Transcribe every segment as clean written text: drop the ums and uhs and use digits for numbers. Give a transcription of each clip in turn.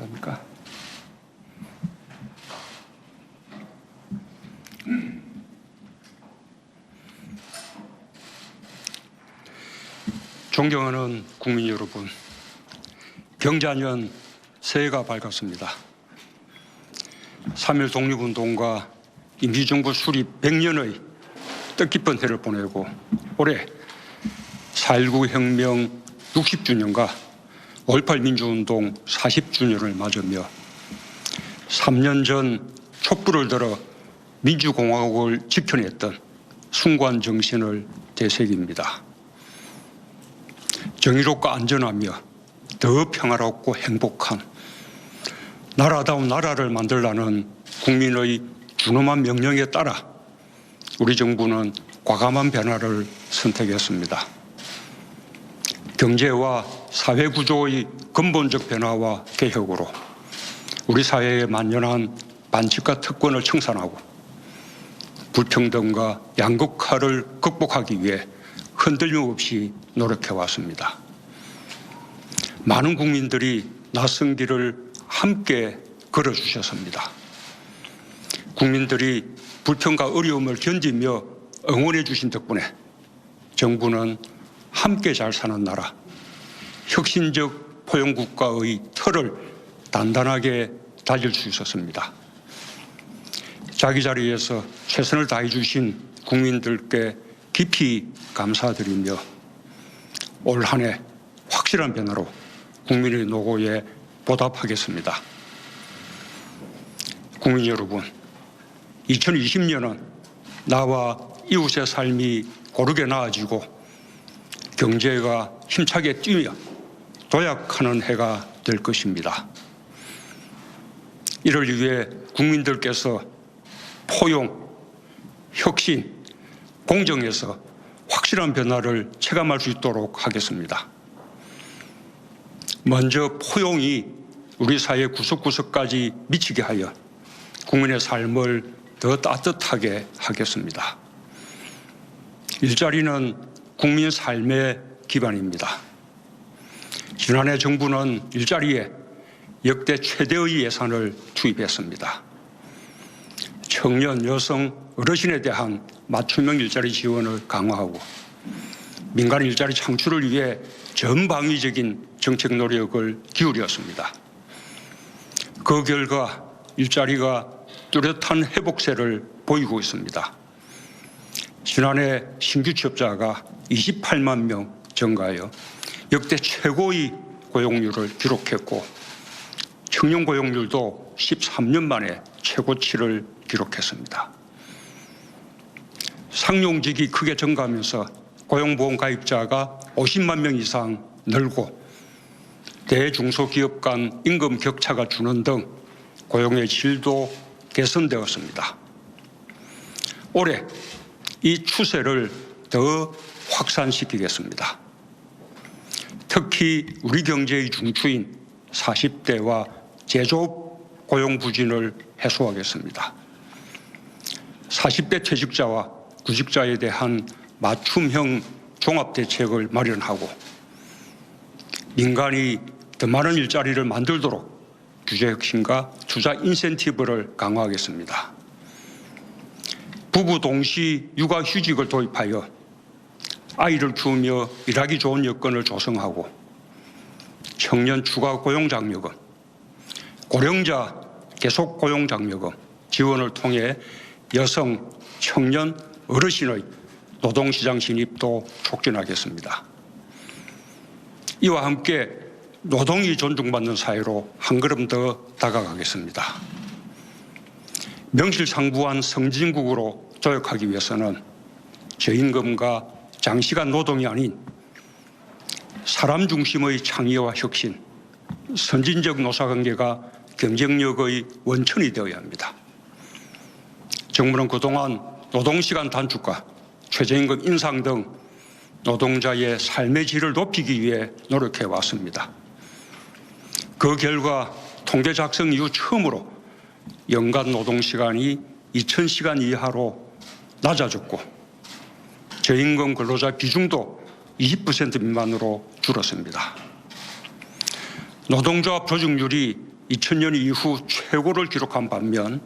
합니까? 존경하는 국민 여러분, 경자년 새해가 밝았습니다. 3.1 독립운동과 임시정부 수립 100년의 뜻깊은 해를 보내고 올해 4.19 혁명 60주년과 5.18 민주운동 40주년을 맞으며 3년 전 촛불을 들어 민주공화국을 지켜냈던 숭고한 정신을 되새깁니다. 정의롭고 안전하며 더 평화롭고 행복한 나라다운 나라를 만들라는 국민의 준엄한 명령에 따라 우리 정부는 과감한 변화를 선택했습니다. 경제와 사회 구조의 근본적 변화와 개혁으로 우리 사회에 만연한 반칙과 특권을 청산하고 불평등과 양극화를 극복하기 위해 흔들림 없이 노력해 왔습니다. 많은 국민들이 낯선 길을 함께 걸어주셨습니다. 국민들이 불평과 어려움을 견디며 응원해 주신 덕분에 정부는 함께 잘 사는 나라, 혁신적 포용국가의 틀을 단단하게 다질 수 있었습니다. 자기 자리에서 최선을 다해 주신 국민들께 깊이 감사드리며 올 한 해 확실한 변화로 국민의 노고에 보답하겠습니다. 국민 여러분, 2020년은 나와 이웃의 삶이 고르게 나아지고 경제가 힘차게 뛰며 도약하는 해가 될 것입니다. 이를 위해 국민들께서 포용, 혁신, 공정에서 확실한 변화를 체감할 수 있도록 하겠습니다. 먼저 포용이 우리 사회 구석구석까지 미치게 하여 국민의 삶을 더 따뜻하게 하겠습니다. 일자리는 국민 삶의 기반입니다. 지난해 정부는 일자리에 역대 최대의 예산을 투입했습니다. 청년, 여성, 어르신에 대한 맞춤형 일자리 지원을 강화하고 민간 일자리 창출을 위해 전방위적인 정책 노력을 기울였습니다. 그 결과 일자리가 뚜렷한 회복세를 보이고 있습니다. 지난해 신규 취업자가 28만 명 증가하여 역대 최고의 고용률을 기록했고 청년 고용률도 13년 만에 최고치를 기록했습니다. 상용직이 크게 증가하면서 고용보험 가입자가 50만 명 이상 늘고 대중소기업 간 임금 격차가 주는 등 고용의 질도 개선되었습니다. 올해 이 추세를 더 확산시키겠습니다. 특히 우리 경제의 중추인 40대와 제조업 고용 부진을 해소하겠습니다. 40대 퇴직자와 구직자에 대한 맞춤형 종합대책을 마련하고 민간이 더 많은 일자리를 만들도록 규제혁신과 투자 인센티브를 강화하겠습니다. 부부 동시 육아휴직을 도입하여 아이를 키우며 일하기 좋은 여건을 조성하고 청년 추가 고용장려금, 고령자 계속 고용장려금 지원을 통해 여성, 청년, 어르신의 노동시장 진입도 촉진하겠습니다. 이와 함께 노동이 존중받는 사회로 한 걸음 더 다가가겠습니다. 명실상부한 선진국으로 도약하기 위해서는 저임금과 장시간 노동이 아닌 사람 중심의 창의와 혁신, 선진적 노사관계가 경쟁력의 원천이 되어야 합니다. 정부는 그동안 노동시간 단축과 최저임금 인상 등 노동자의 삶의 질을 높이기 위해 노력해 왔습니다. 그 결과 통계 작성 이후 처음으로 연간 노동시간이 2000시간 이하로 낮아졌고 저임금 근로자 비중도 20% 미만으로 줄었습니다. 노동조합 조직률이 2000년 이후 최고를 기록한 반면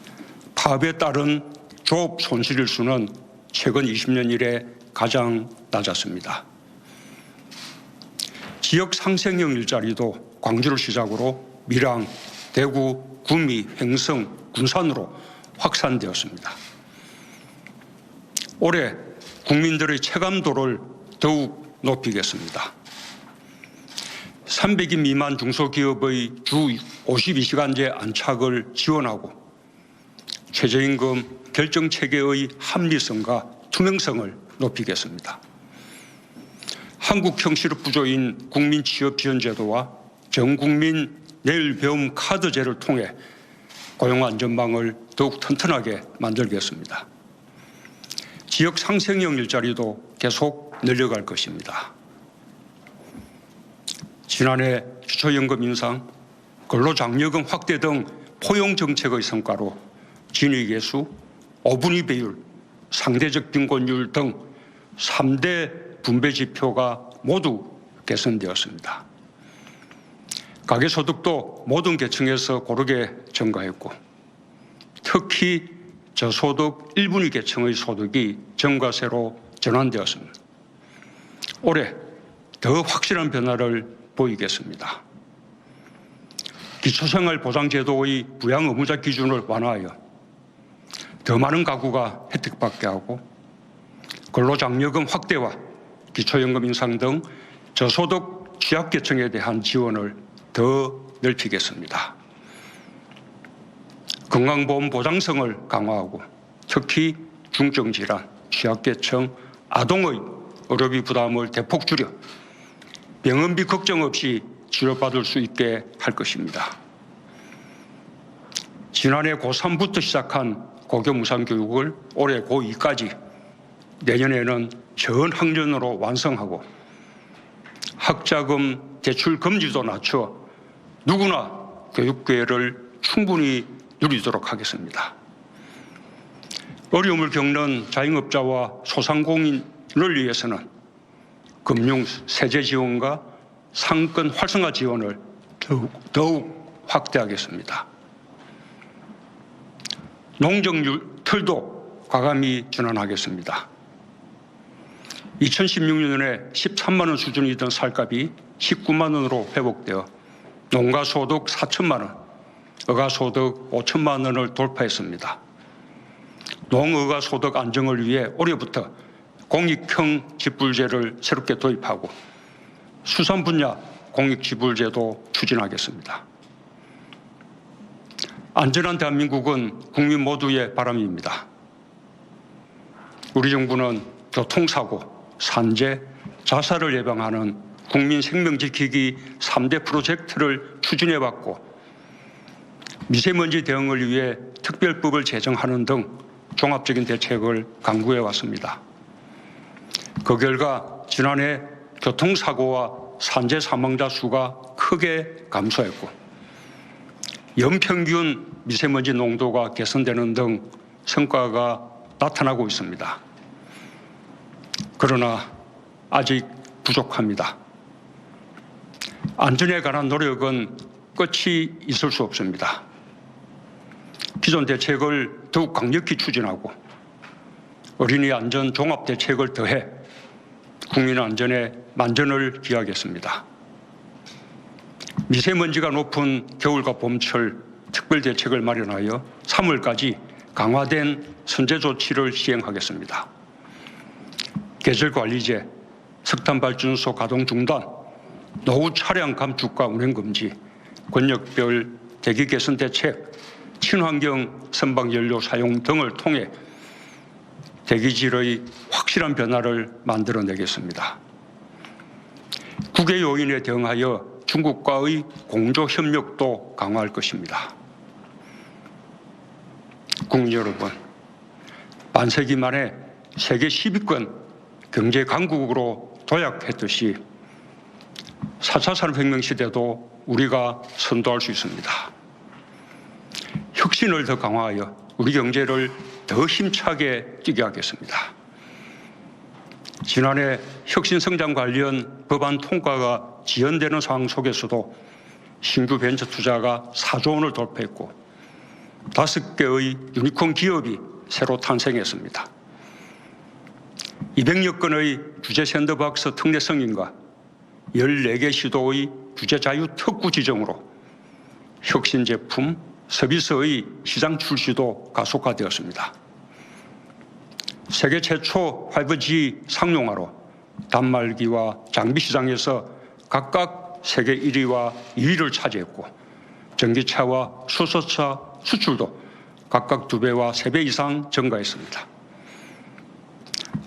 파업에 따른 조업 손실일수는 최근 20년 이래 가장 낮았습니다. 지역 상생형 일자리도 광주를 시작으로 밀양, 대구, 구미, 횡성, 군산으로 확산되었습니다. 올해 국민들의 체감도를 더욱 높이겠습니다. 300인 미만 중소기업의 주 52시간제 안착을 지원하고 최저임금 결정체계의 합리성과 투명성을 높이겠습니다. 한국 형식의 부조인 국민취업지원제도와 전국민 내일배움 카드제를 통해 고용안전망을 더욱 튼튼하게 만들겠습니다. 지역 상생형 일자리도 계속 늘려갈 것입니다. 지난해 기초연금 인상, 근로장려금 확대 등 포용정책의 성과로 진위계수, 어분위 배율, 상대적 빈곤율 등 3대 분배지표가 모두 개선되었습니다. 가계소득도 모든 계층에서 고르게 증가했고 특히 저소득 1분위 계층의 소득이 증가세로 전환되었습니다. 올해 더 확실한 변화를 보이겠습니다. 기초생활보장제도의 부양 의무자 기준을 완화하여 더 많은 가구가 혜택받게 하고 근로장려금 확대와 기초연금 인상 등 저소득 취약계층에 대한 지원을 더 넓히겠습니다. 건강보험 보장성을 강화하고 특히 중증질환, 취약계층, 아동의 의료비 부담을 대폭 줄여 병원비 걱정 없이 치료받을 수 있게 할 것입니다. 지난해 고3부터 시작한 고교 무상교육을 올해 고2까지 내년에는 전 학년으로 완성하고 학자금 대출 금리도 낮춰 누구나 교육 기회를 충분히 누리도록 하겠습니다. 어려움을 겪는 자영업자와 소상공인을 위해서는 금융 세제 지원과 상권 활성화 지원을 더욱 확대하겠습니다. 농정률 틀도 과감히 전환하겠습니다. 2016년에 13만 원 수준이던 쌀값이 19만 원으로 회복되어 농가소득 4천만 원, 어가소득 5천만 원을 돌파했습니다. 농어가소득 안정을 위해 올해부터 공익형 직불제를 새롭게 도입하고 수산 분야 공익지불제도 추진하겠습니다. 안전한 대한민국은 국민 모두의 바람입니다. 우리 정부는 교통사고, 산재, 자살을 예방하는 국민 생명 지키기 3대 프로젝트를 추진해왔고 미세먼지 대응을 위해 특별법을 제정하는 등 종합적인 대책을 강구해왔습니다. 그 결과 지난해 교통사고와 산재 사망자 수가 크게 감소했고 연평균 미세먼지 농도가 개선되는 등 성과가 나타나고 있습니다. 그러나 아직 부족합니다. 안전에 관한 노력은 끝이 있을 수 없습니다. 기존 대책을 더욱 강력히 추진하고 어린이 안전 종합 대책을 더해 국민 안전에 만전을 기하겠습니다. 미세먼지가 높은 겨울과 봄철 특별 대책을 마련하여 3월까지 강화된 선제 조치를 시행하겠습니다. 계절관리제, 석탄발전소 가동 중단, 노후 차량 감축과 운행 금지, 권역별 대기 개선 대책, 친환경 선박연료 사용 등을 통해 대기질의 확실한 변화를 만들어내겠습니다. 국외 요인에 대응하여 중국과의 공조 협력도 강화할 것입니다. 국민 여러분, 반세기 만에 세계 10위권 경제 강국으로 도약했듯이 4차 산업혁명 시대도 우리가 선도할 수 있습니다. 혁신을 더 강화하여 우리 경제를 더 힘차게 뛰게 하겠습니다. 지난해 혁신성장 관련 법안 통과가 지연되는 상황 속에서도 신규 벤처 투자가 4조 원을 돌파했고 5개의 유니콘 기업이 새로 탄생했습니다. 200여 건의 규제 샌드박스 특례 승인과 14개 시도의 규제 자유 특구 지정으로 혁신 제품, 서비스의 시장 출시도 가속화되었습니다. 세계 최초 5G 상용화로 단말기와 장비 시장에서 각각 세계 1위와 2위를 차지했고 전기차와 수소차 수출도 각각 2배와 3배 이상 증가했습니다.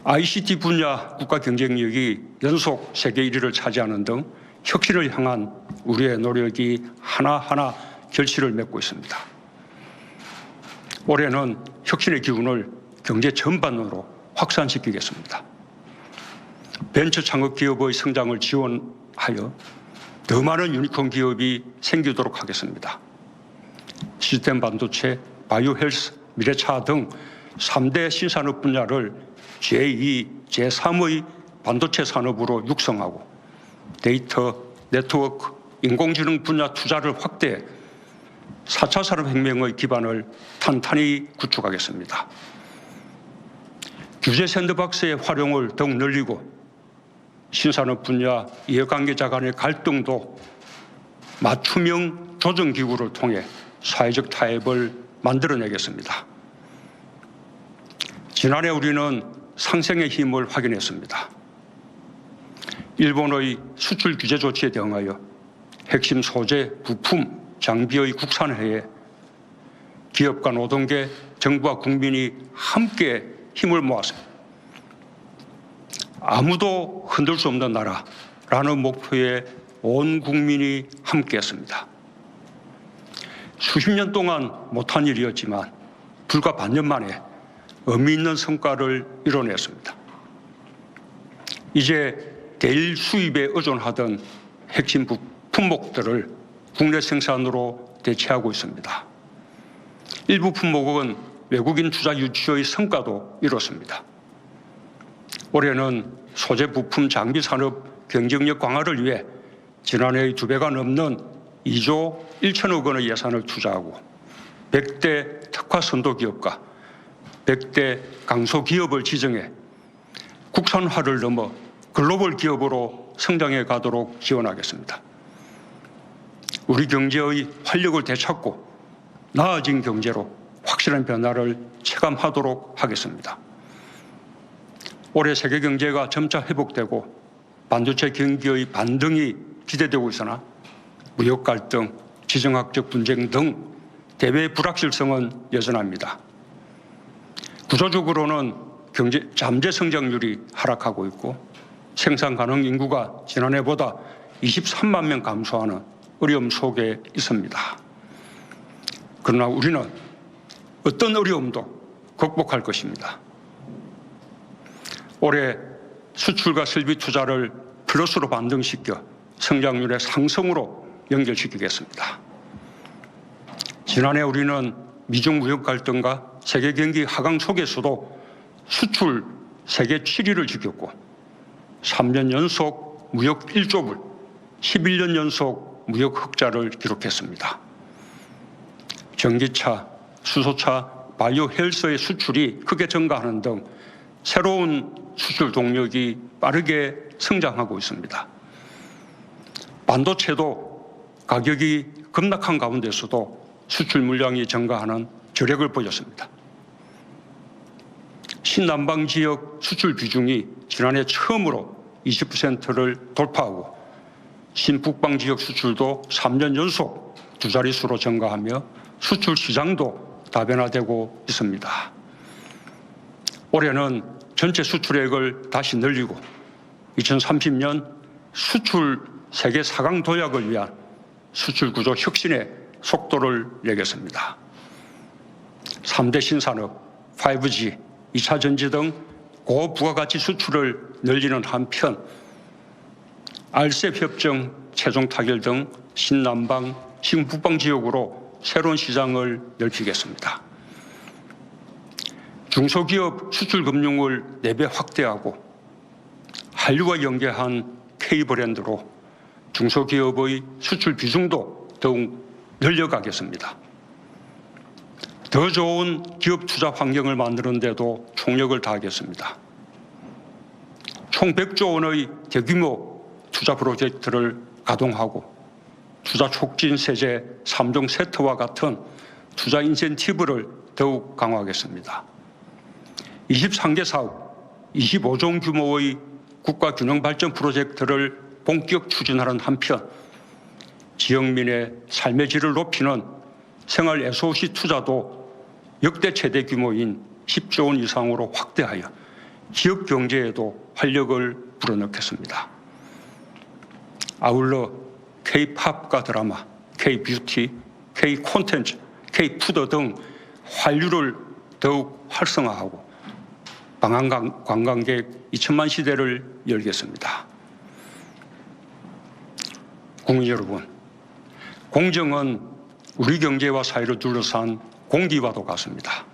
ICT 분야 국가 경쟁력이 연속 세계 1위를 차지하는 등 혁신을 향한 우리의 노력이 하나하나 결실을 맺고 있습니다. 올해는 혁신의 기운을 경제 전반으로 확산시키겠습니다. 벤처 창업 기업의 성장을 지원하여 더 많은 유니콘 기업이 생기도록 하겠습니다. 시스템 반도체, 바이오 헬스, 미래차 등 3대 신산업 분야를 제2, 제3의 반도체 산업으로 육성하고 데이터, 네트워크, 인공지능 분야 투자를 확대해 4차 산업혁명의 기반을 탄탄히 구축하겠습니다. 규제 샌드박스의 활용을 더욱 늘리고 신산업 분야 이해관계자 간의 갈등도 맞춤형 조정기구를 통해 사회적 타협을 만들어내겠습니다. 지난해 우리는 상생의 힘을 확인했습니다. 일본의 수출 규제 조치에 대응하여 핵심 소재, 부품, 장비의 국산화에 기업과 노동계, 정부와 국민이 함께 힘을 모았습니다. 아무도 흔들 수 없는 나라라는 목표에 온 국민이 함께했습니다. 수십 년 동안 못한 일이었지만 불과 반년 만에 의미 있는 성과를 이뤄냈습니다. 이제 대일 수입에 의존하던 핵심 품목들을 국내 생산으로 대체하고 있습니다. 일부 품목은 외국인 투자 유치의 성과도 이뤘습니다. 올해는 소재 부품 장비 산업 경쟁력 강화를 위해 지난해의 2배가 넘는 2조 1천억 원의 예산을 투자하고 100대 특화 선도기업과 100대 강소기업을 지정해 국산화를 넘어 글로벌 기업으로 성장해 가도록 지원하겠습니다. 우리 경제의 활력을 되찾고 나아진 경제로 확실한 변화를 체감하도록 하겠습니다. 올해 세계 경제가 점차 회복되고 반도체 경기의 반등이 기대되고 있으나 무역 갈등, 지정학적 분쟁 등 대외 불확실성은 여전합니다. 구조적으로는 경제 잠재 성장률이 하락하고 있고 생산 가능 인구가 지난해보다 23만 명 감소하는 어려움 속에 있습니다. 그러나 우리는 어떤 어려움도 극복할 것입니다. 올해 수출과 설비 투자를 플러스로 반등시켜 성장률의 상승으로 연결시키겠습니다. 지난해 우리는 미중 무역 갈등과 세계 경기 하강 속에서도 수출 세계 7위를 지켰고 3년 연속 무역 1조 불, 11년 연속 무역 흑자를 기록했습니다. 전기차, 수소차, 바이오 헬스의 수출이 크게 증가하는 등 새로운 수출 동력이 빠르게 성장하고 있습니다. 반도체도 가격이 급락한 가운데서도 수출 물량이 증가하는 저력을 보였습니다. 신남방 지역 수출 비중이 지난해 처음으로 20%를 돌파하고 신북방 지역 수출도 3년 연속 2자릿수로 증가하며 수출 시장도 다변화되고 있습니다. 올해는 전체 수출액을 다시 늘리고 2030년 수출 세계 4강 도약을 위한 수출 구조 혁신의 속도를 내겠습니다. 3대 신산업, 5G, 2차 전지 등 고부가가치 수출을 늘리는 한편 RCEP 협정 최종 타결 등 신남방, 신북방 지역으로 새로운 시장을 넓히겠습니다. 중소기업 수출금융을 4배 확대하고 한류와 연계한 K브랜드로 중소기업의 수출 비중도 더욱 늘려가겠습니다. 더 좋은 기업 투자 환경을 만드는 데도 총력을 다하겠습니다. 총 100조 원의 대규모 투자 프로젝트를 가동하고 투자 촉진 세제 3종 세트와 같은 투자 인센티브를 더욱 강화하겠습니다. 23개 사업, 25조 규모의 국가균형발전 프로젝트를 본격 추진하는 한편 지역민의 삶의 질을 높이는 생활 SOC 투자도 역대 최대 규모인 10조 원 이상으로 확대하여 지역 경제에도 활력을 불어넣겠습니다. 아울러 K-팝과 드라마, K-뷰티, K-콘텐츠, K-푸드 등 한류를 더욱 활성화하고 방한 관광객 2천만 시대를 열겠습니다. 국민 여러분, 공정은 우리 경제와 사회를 둘러싼 공기와도 같습니다.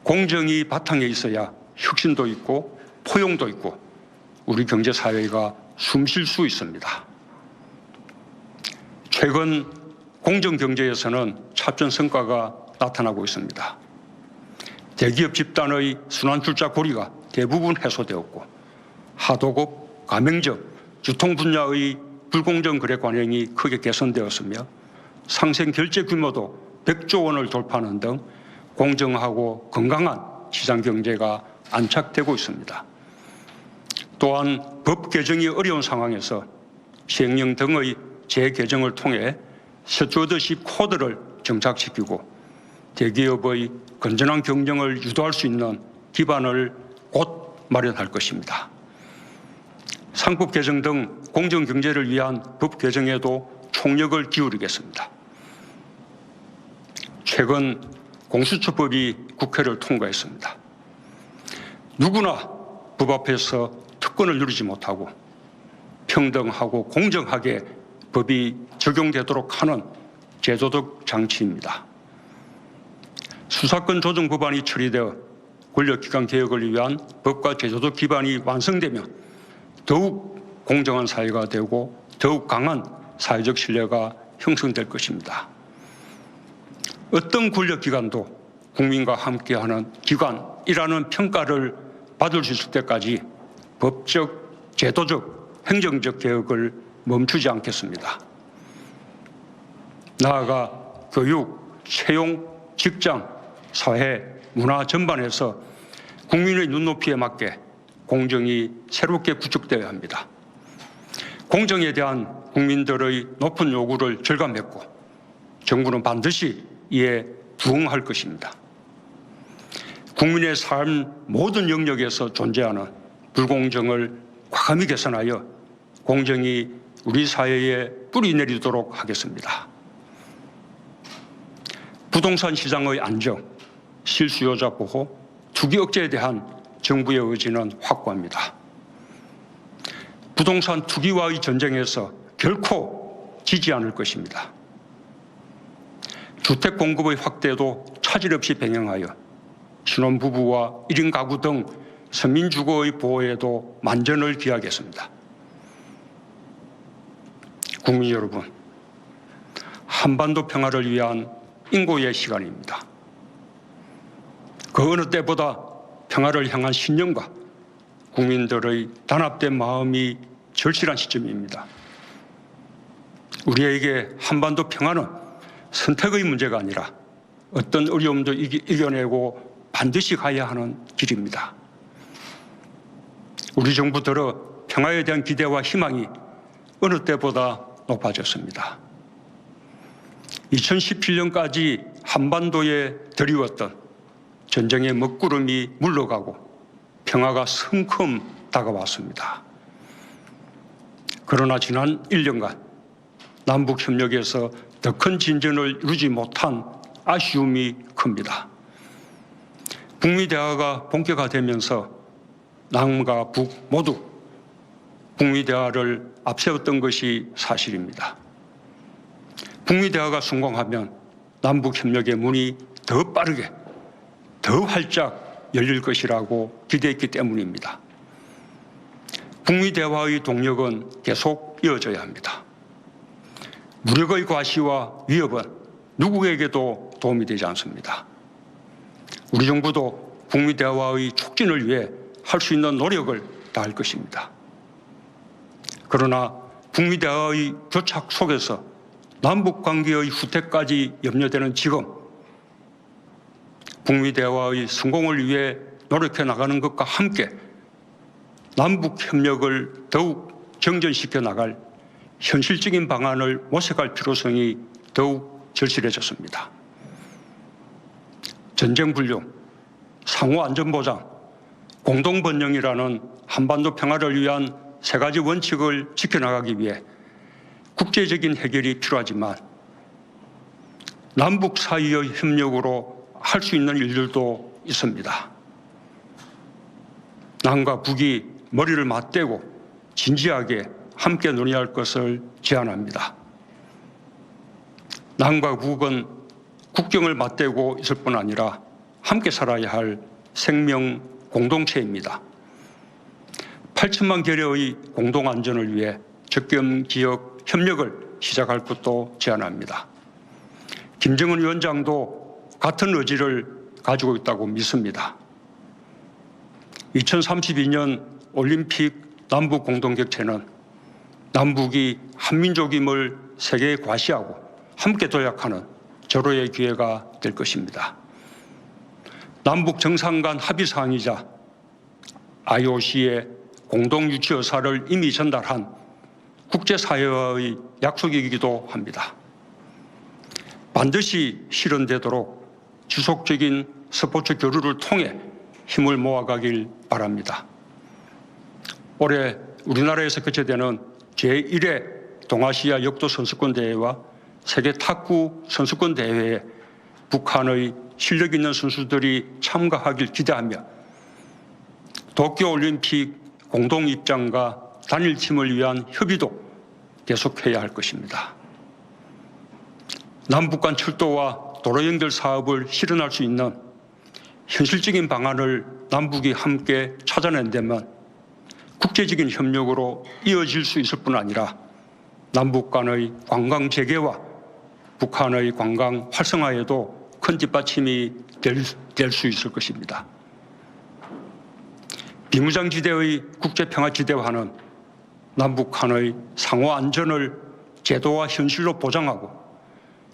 공정이 바탕에 있어야 혁신도 있고 포용도 있고 우리 경제 사회가 숨 쉴 수 있습니다. 최근 공정 경제에서는 차전 성과가 나타나고 있습니다. 대기업 집단의 순환출자 고리가 대부분 해소되었고 하도급, 가맹점, 유통 분야의 불공정 거래 관행이 크게 개선되었으며 상생 결제 규모도 100조 원을 돌파하는 등 공정하고 건강한 시장 경제가 안착되고 있습니다. 또한 법 개정이 어려운 상황에서 시행령 등의 재개정을 통해 스튜어드십 코드를 정착시키고 대기업의 건전한 경영을 유도할 수 있는 기반을 곧 마련할 것입니다. 상법 개정 등 공정 경제를 위한 법 개정에도 총력을 기울이겠습니다. 최근 공수처법이 국회를 통과했습니다. 누구나 법 앞에서 특권을 누리지 못하고 평등하고 공정하게 법이 적용되도록 하는 제도적 장치입니다. 수사권 조정 법안이 처리되어 권력기관 개혁을 위한 법과 제도적 기반이 완성되면 더욱 공정한 사회가 되고 더욱 강한 사회적 신뢰가 형성될 것입니다. 어떤 권력기관도 국민과 함께하는 기관이라는 평가를 받을 수 있을 때까지 법적, 제도적, 행정적 개혁을 멈추지 않겠습니다. 나아가 교육, 채용, 직장, 사회, 문화 전반에서 국민의 눈높이에 맞게 공정이 새롭게 구축되어야 합니다. 공정에 대한 국민들의 높은 요구를 절감했고 정부는 반드시 이에 부응할 것입니다. 국민의 삶 모든 영역에서 존재하는 불공정을 과감히 개선하여 공정이 우리 사회에 뿌리내리도록 하겠습니다. 부동산 시장의 안정, 실수요자 보호, 투기 억제에 대한 정부의 의지는 확고합니다. 부동산 투기와의 전쟁에서 결코 지지 않을 것입니다. 주택 공급의 확대도 차질 없이 병행하여 신혼부부와 1인 가구 등 서민주거의 보호에도 만전을 기하겠습니다. 국민 여러분, 한반도 평화를 위한 인고의 시간입니다. 그 어느 때보다 평화를 향한 신념과 국민들의 단합된 마음이 절실한 시점입니다. 우리에게 한반도 평화는 선택의 문제가 아니라 어떤 어려움도 이겨내고 반드시 가야 하는 길입니다. 우리 정부 들어 평화에 대한 기대와 희망이 어느 때보다 높아졌습니다. 2017년까지 한반도에 드리웠던 전쟁의 먹구름이 물러가고 평화가 성큼 다가왔습니다. 그러나 지난 1년간 남북협력에서 더 큰 진전을 이루지 못한 아쉬움이 큽니다. 북미 대화가 본격화되면서 남과 북 모두 북미 대화를 앞세웠던 것이 사실입니다. 북미 대화가 성공하면 남북 협력의 문이 더 빠르게, 더 활짝 열릴 것이라고 기대했기 때문입니다. 북미 대화의 동력은 계속 이어져야 합니다. 무력의 과시와 위협은 누구에게도 도움이 되지 않습니다. 우리 정부도 북미 대화의 촉진을 위해 할 수 있는 노력을 다할 것입니다. 그러나 북미 대화의 교착 속에서 남북 관계의 후퇴까지 염려되는 지금 북미 대화의 성공을 위해 노력해 나가는 것과 함께 남북 협력을 더욱 정전시켜 나갈 현실적인 방안을 모색할 필요성이 더욱 절실해졌습니다. 전쟁 불능, 상호 안전 보장, 공동 번영이라는 한반도 평화를 위한 세 가지 원칙을 지켜나가기 위해 국제적인 해결이 필요하지만 남북 사이의 협력으로 할 수 있는 일들도 있습니다. 남과 북이 머리를 맞대고 진지하게 함께 논의할 것을 제안합니다. 남과 북은 국경을 맞대고 있을 뿐 아니라 함께 살아야 할 생명 공동체입니다. 8천만 결여의 공동 안전을 위해 접경 지역 협력을 시작할 것도 제안합니다. 김정은 위원장도 같은 의지를 가지고 있다고 믿습니다. 2032년 올림픽 남북 공동격체는 남북이 한민족임을 세계에 과시하고 함께 도약하는 절호의 기회가 될 것입니다. 남북 정상 간 합의사항이자 IOC의 공동 유치 의사를 이미 전달한 국제사회와의 약속이기도 합니다. 반드시 실현되도록 지속적인 스포츠 교류를 통해 힘을 모아가길 바랍니다. 올해 우리나라에서 개최되는 제1회 동아시아 역도 선수권 대회와 세계 탁구 선수권 대회에 북한의 실력 있는 선수들이 참가하길 기대하며 도쿄올림픽 공동 입장과 단일팀을 위한 협의도 계속해야 할 것입니다. 남북 간 철도와 도로 연결 사업을 실현할 수 있는 현실적인 방안을 남북이 함께 찾아낸다면 국제적인 협력으로 이어질 수 있을 뿐 아니라 남북 간의 관광 재개와 북한의 관광 활성화에도 큰 뒷받침이 될 수 있을 것입니다. 비무장지대의 국제평화지대화는 남북한의 상호 안전을 제도와 현실로 보장하고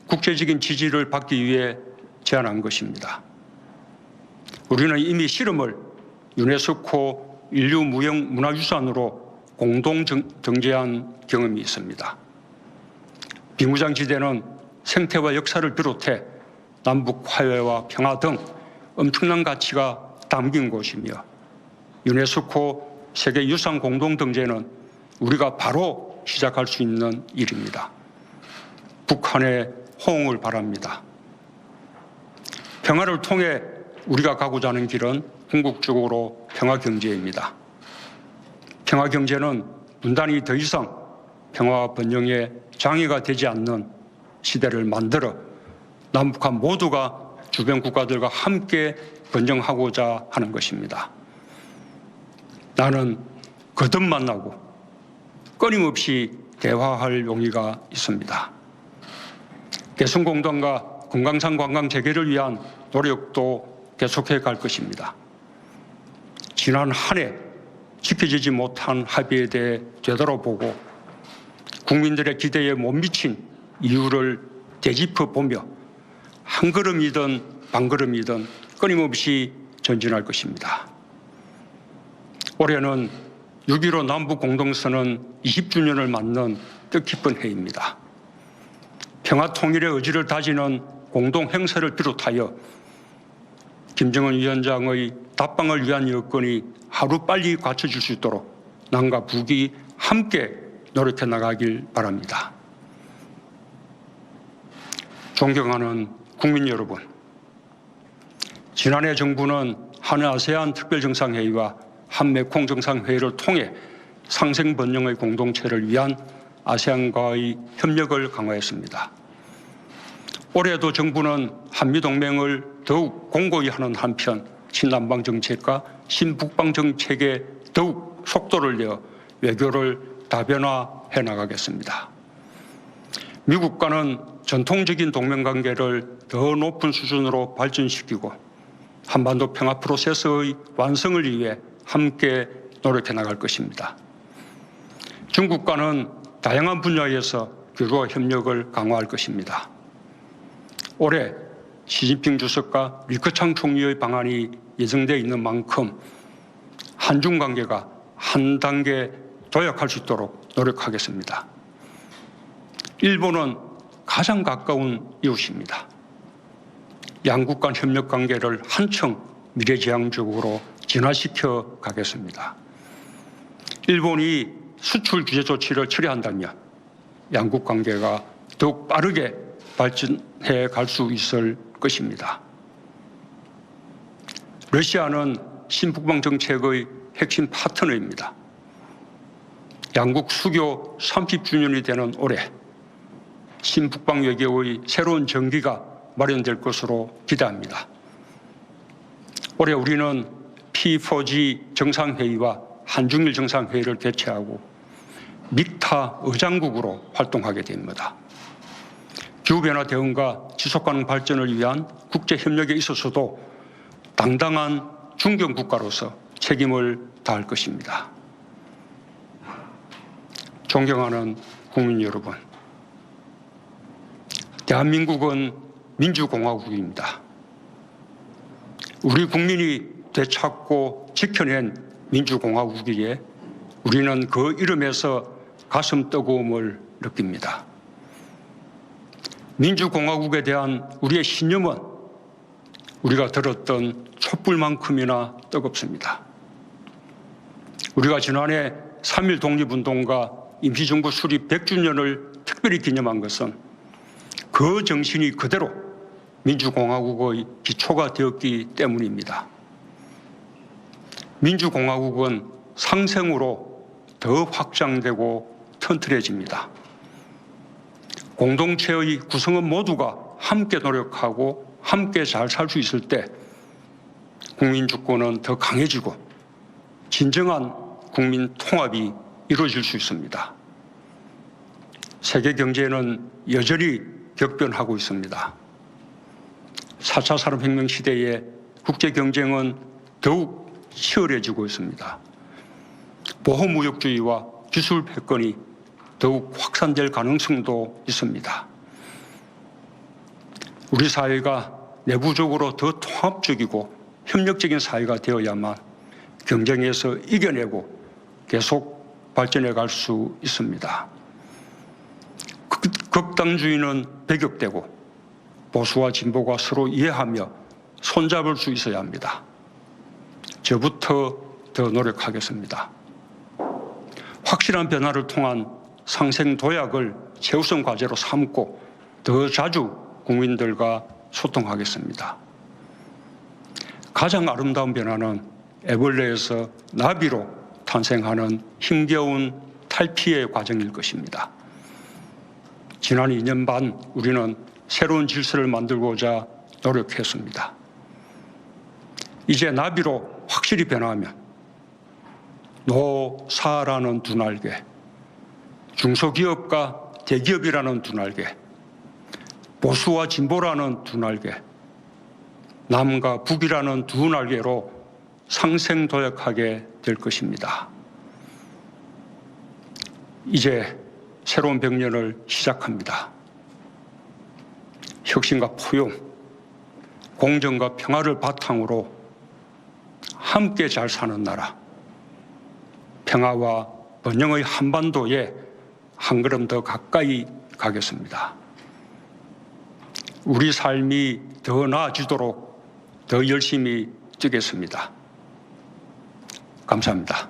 국제적인 지지를 받기 위해 제안한 것입니다. 우리는 이미 실험을 유네스코 인류무형문화유산으로 공동 등재한 경험이 있습니다. 비무장지대는 생태와 역사를 비롯해 남북 화해와 평화 등 엄청난 가치가 담긴 곳이며 유네스코 세계유산 공동 등재는 우리가 바로 시작할 수 있는 일입니다. 북한의 호응을 바랍니다. 평화를 통해 우리가 가고자 하는 길은 궁극적으로 평화경제입니다. 평화경제는 분단이 더 이상 평화와 번영에 장애가 되지 않는 시대를 만들어 남북한 모두가 주변 국가들과 함께 번영하고자 하는 것입니다. 나는 거듭 만나고 끊임없이 대화할 용의가 있습니다. 개성공단과 금강산 관광 재개를 위한 노력도 계속해 갈 것입니다. 지난 한 해 지켜지지 못한 합의에 대해 되돌아보고 국민들의 기대에 못 미친 이유를 되짚어 보며 한 걸음이든 반 걸음이든 끊임없이 전진할 것입니다. 올해는 6.15 남북 공동선언 20주년을 맞는 뜻깊은 해입니다. 평화 통일의 의지를 다지는 공동 행사를 비롯하여 김정은 위원장의 답방을 위한 여건이 하루빨리 갖춰질 수 있도록 남과 북이 함께 노력해 나가길 바랍니다. 존경하는 국민 여러분, 지난해 정부는 한아세안 특별정상회의와 한메콩 정상회의를 통해 상생번영의 공동체를 위한 아세안과의 협력을 강화했습니다. 올해도 정부는 한미동맹을 더욱 공고히 하는 한편 친남방 정책과 신북방 정책에 더욱 속도를 내어 외교를 다변화해 나가겠습니다. 미국과는 전통적인 동맹관계를 더 높은 수준으로 발전시키고 한반도 평화 프로세스의 완성을 위해 함께 노력해 나갈 것입니다. 중국과는 다양한 분야에서 교류와 협력을 강화할 것입니다. 올해 시진핑 주석과 리커창 총리의 방한이 예정되어 있는 만큼 한중 관계가 한 단계 도약할 수 있도록 노력하겠습니다. 일본은 가장 가까운 이웃입니다. 양국 간 협력 관계를 한층 미래지향적으로 진화시켜 가겠습니다. 일본이 수출 규제 조치를 철회한다면 양국 관계가 더욱 빠르게 발전해 갈 수 있을 것입니다. 러시아는 신북방 정책의 핵심 파트너입니다. 양국 수교 30주년이 되는 올해 신북방 외교의 새로운 전기가 마련될 것으로 기대합니다. 올해 우리는 P4G 정상회의와 한중일 정상회의를 개최하고 믹타 의장국으로 활동하게 됩니다. 기후변화 대응과 지속가능 발전을 위한 국제협력에 있어서도 당당한 중견국가로서 책임을 다할 것입니다. 존경하는 국민 여러분, 대한민국은 민주공화국입니다. 우리 국민이 되찾고 지켜낸 민주공화국이기에 우리는 그 이름에서 가슴 뜨거움을 느낍니다. 민주공화국에 대한 우리의 신념은 우리가 들었던 촛불만큼이나 뜨겁습니다. 우리가 지난해 3.1 독립운동과 임시정부 수립 100주년을 특별히 기념한 것은 그 정신이 그대로 민주공화국의 기초가 되었기 때문입니다. 민주공화국은 상생으로 더 확장되고 튼튼해집니다. 공동체의 구성원 모두가 함께 노력하고 함께 잘 살 수 있을 때 국민 주권은 더 강해지고 진정한 국민 통합이 이루어질 수 있습니다. 세계 경제는 여전히 격변하고 있습니다. 4차 산업혁명 시대에 국제 경쟁은 더욱 치열해지고 있습니다. 보호무역주의와 기술 패권이 더욱 확산될 가능성도 있습니다. 우리 사회가 내부적으로 더 통합적이고 협력적인 사회가 되어야만 경쟁에서 이겨내고 계속 발전해 갈 수 있습니다. 극단주의는 배격되고 보수와 진보가 서로 이해하며 손잡을 수 있어야 합니다. 저부터 더 노력하겠습니다. 확실한 변화를 통한 상생 도약을 최우선 과제로 삼고 더 자주 국민들과 소통하겠습니다. 가장 아름다운 변화는 애벌레에서 나비로 탄생하는 힘겨운 탈피의 과정일 것입니다. 지난 2년 반 우리는 새로운 질서를 만들고자 노력했습니다. 이제 나비로 확실히 변화하면 노사라는 두 날개, 중소기업과 대기업이라는 두 날개, 보수와 진보라는 두 날개, 남과 북이라는 두 날개로 상생도약하게 될 것입니다. 이제 새로운 100년을 시작합니다. 혁신과 포용, 공정과 평화를 바탕으로 함께 잘 사는 나라, 평화와 번영의 한반도에 한 걸음 더 가까이 가겠습니다. 우리 삶이 더 나아지도록 더 열심히 뛰겠습니다. 감사합니다.